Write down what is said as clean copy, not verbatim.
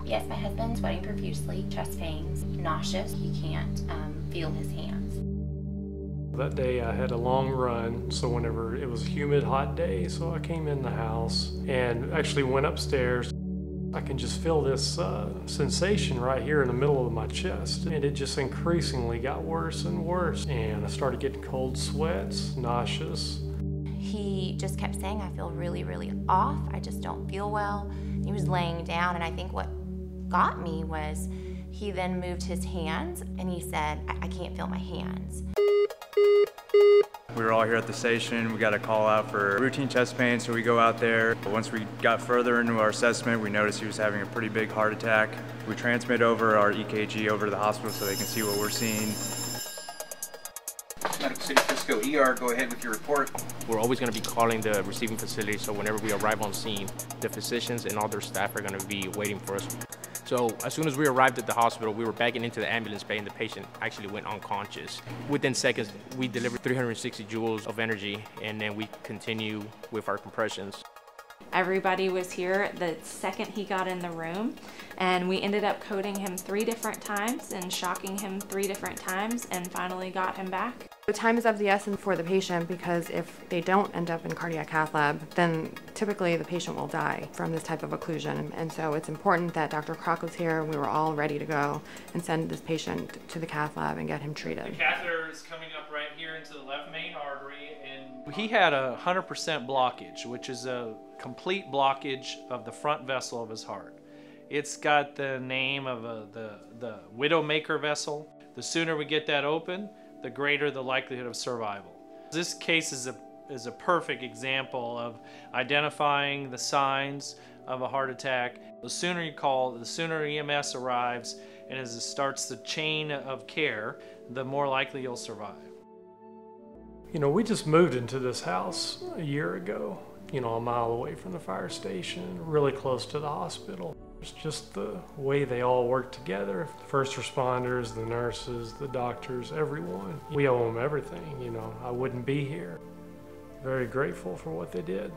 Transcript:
Yes, my husband's sweating profusely, chest pains, nauseous. He can't feel his hands. That day I had a long run, so whenever it was a humid, hot day, so I came in the house and actually went upstairs. I can just feel this sensation right here in the middle of my chest, and it just increasingly got worse and worse, and I started getting cold sweats, nauseous. He just kept saying, I feel really, really off. I just don't feel well. He was laying down, and I think what got me was he then moved his hands, and he said, I can't feel my hands. We were all here at the station. We got a call out for routine chest pain, so we go out there. Once we got further into our assessment, we noticed he was having a pretty big heart attack. We transmit over our EKG over to the hospital so they can see what we're seeing. Medical City Frisco ER, go ahead with your report. We're always going to be calling the receiving facility, so whenever we arrive on scene, the physicians and all their staff are going to be waiting for us. So as soon as we arrived at the hospital, we were backing into the ambulance bay and the patient actually went unconscious. Within seconds, we delivered 360 joules of energy, and then we continue with our compressions. Everybody was here the second he got in the room, and we ended up coding him 3 different times and shocking him 3 different times and finally got him back. The time is of the essence for the patient, because if they don't end up in cardiac cath lab, then typically the patient will die from this type of occlusion. And so it's important that Dr. Kroc was here. We were all ready to go and send this patient to the cath lab and get him treated. The catheter is coming up right here into the left main artery, and he had 100% blockage, which is a complete blockage of the front vessel of his heart. It's got the name of the widowmaker vessel. The sooner we get that open, the greater the likelihood of survival. This case is a perfect example of identifying the signs of a heart attack. The sooner you call, the sooner EMS arrives, and as it starts the chain of care, the more likely you'll survive. You know, we just moved into this house a year ago, you know, a mile away from the fire station, really close to the hospital. It's just the way they all work together. The first responders, the nurses, the doctors, everyone. We owe them everything, you know. I wouldn't be here. Very grateful for what they did.